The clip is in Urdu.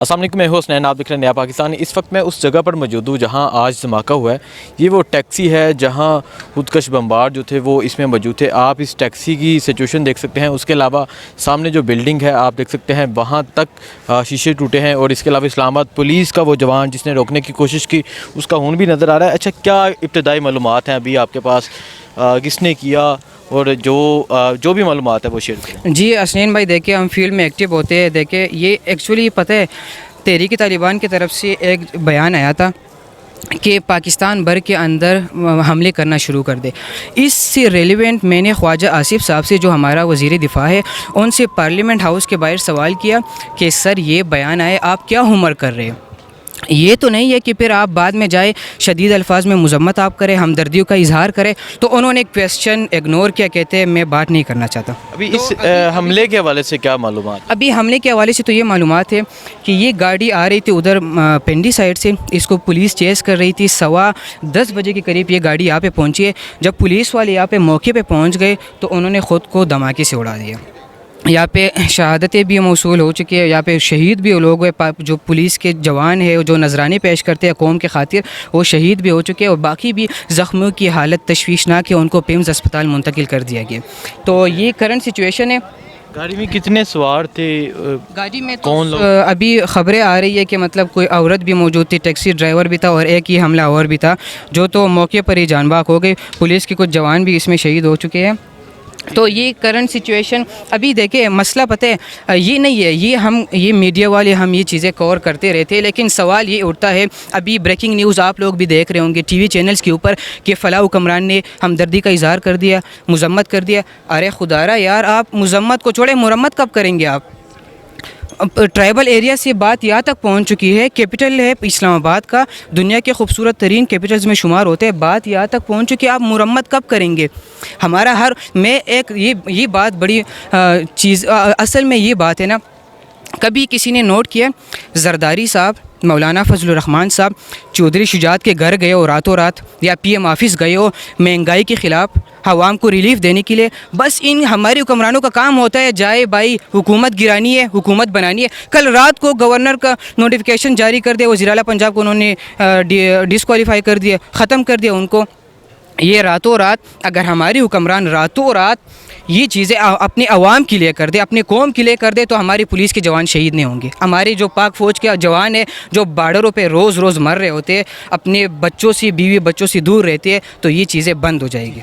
السلام علیکم، میں ہوں حسنین، آپ دیکھ رہے ہیں نیا پاکستان۔ اس وقت میں اس جگہ پر موجود ہوں جہاں آج دھماکہ ہوا ہے۔ یہ وہ ٹیکسی ہے جہاں خودکش بمبار جو تھے وہ اس میں موجود تھے۔ آپ اس ٹیکسی کی سچویشن دیکھ سکتے ہیں۔ اس کے علاوہ سامنے جو بلڈنگ ہے آپ دیکھ سکتے ہیں، وہاں تک شیشے ٹوٹے ہیں، اور اس کے علاوہ اسلام آباد پولیس کا وہ جوان جس نے روکنے کی کوشش کی اس کا خون بھی نظر آ رہا ہے۔ اچھا، کیا ابتدائی معلومات ہیں ابھی آپ کے پاس، کس نے کیا، اور جو بھی معلومات ہے وہ شیئر کریں؟ جی حسنین بھائی، دیکھیں ہم فیلڈ میں ایکٹیو ہوتے ہیں۔ دیکھیں یہ ایکچولی پتہ ہے، تحریک طالبان کی طرف سے ایک بیان آیا تھا کہ پاکستان بھر کے اندر حملے کرنا شروع کر دے۔ اس سے ریلیونٹ میں نے خواجہ آصف صاحب سے، جو ہمارا وزیر دفاع ہے، ان سے پارلیمنٹ ہاؤس کے باہر سوال کیا کہ سر یہ بیان آئے، آپ کیا ہمر کر رہے ہیں؟ یہ تو نہیں ہے کہ پھر آپ بعد میں جائے شدید الفاظ میں مذمت آپ کریں، ہمدردیوں کا اظہار کریں۔ تو انہوں نے کویسچن اگنور کیا، کہتے ہیں میں بات نہیں کرنا چاہتا۔ ابھی اس حملے کے حوالے سے کیا معلومات؟ ابھی حملے کے حوالے سے تو یہ معلومات ہے کہ یہ گاڑی آ رہی تھی ادھر پنڈی سائڈ سے، اس کو پولیس چیز کر رہی تھی۔ 10:15 بجے کے قریب یہ گاڑی یہاں پہ پہنچی ہے۔ جب پولیس والے یہاں پہ موقع پہ پہنچ گئے تو انہوں نے خود کو دھماکے سے اڑا دیا۔ یہاں پہ شہادتیں بھی موصول ہو چکی ہے، یہاں پہ شہید بھی لوگ ہیں، جو پولیس کے جوان ہیں جو نذرانے پیش کرتے ہیں قوم کے خاطر، وہ شہید بھی ہو چکے ہیں، اور باقی بھی زخمیوں کی حالت تشویشناک ہے، ان کو پیمز اسپتال منتقل کر دیا گیا۔ تو یہ کرنٹ سچویشن ہے۔ گاڑی میں کتنے سوار تھے؟ گاڑی میں کون لوگ؟ ابھی خبریں آ رہی ہے کہ مطلب کوئی عورت بھی موجود تھی، ٹیکسی ڈرائیور بھی تھا، اور ایک ہی حملہ اور بھی تھا جو تو موقع پر ہی جان باک ہو گئی۔ پولیس کے کچھ جوان بھی اس میں شہید ہو چکے ہیں۔ تو یہ کرنٹ سچویشن ابھی دیکھیں، مسئلہ پتہ ہے یہ نہیں ہے، یہ میڈیا والے ہم یہ چیزیں کور کرتے رہتے ہیں، لیکن سوال یہ اٹھتا ہے، ابھی بریکنگ نیوز آپ لوگ بھی دیکھ رہے ہوں گے ٹی وی چینلز کے اوپر کہ فلاں حکمران نے ہمدردی کا اظہار کر دیا، مذمت کر دیا۔ ارے خدارا یار، آپ مذمت کو چھوڑیں، مرمت کب کریں گے آپ؟ ٹرائبل ایریا سے بات یہاں تک پہنچ چکی ہے، کیپٹل ہے اسلام آباد کا، دنیا کے خوبصورت ترین کیپٹلز میں شمار ہوتے ہیں، بات یہاں تک پہنچ چکی ہے، آپ مرمت کب کریں گے؟ ہمارا یہ بات بڑی چیز، اصل میں یہ بات ہے نا، کبھی کسی نے نوٹ کیا زرداری صاحب، مولانا فضل الرحمان صاحب چودھری شجاعت کے گھر گئے ہو راتوں رات، یا پی ایم آفس گئے ہو مہنگائی کے خلاف عوام کو ریلیف دینے کے لیے؟ بس ان ہمارے حکمرانوں کا کام ہوتا ہے جائے بھائی حکومت گرانی ہے، حکومت بنانی ہے۔ کل رات کو گورنر کا نوٹیفیکیشن جاری کر دیا، وزیر اعلیٰ پنجاب کو انہوں نے ڈسکوالیفائی کر دیا، ختم کر دیا ان کو۔ یہ راتوں رات، اگر ہمارے حکمران راتوں رات یہ چیزیں اپنے عوام کے لیے کر دے، اپنے قوم کے لیے کر دے، تو ہماری پولیس کے جوان شہید نہیں ہوں گے۔ ہمارے جو پاک فوج کے جوان ہیں جو بارڈروں پہ روز روز مر رہے ہوتے ہیں، اپنے بچوں سے، بیوی بچوں سے دور رہتے ہیں، تو یہ چیزیں بند ہو جائے گی۔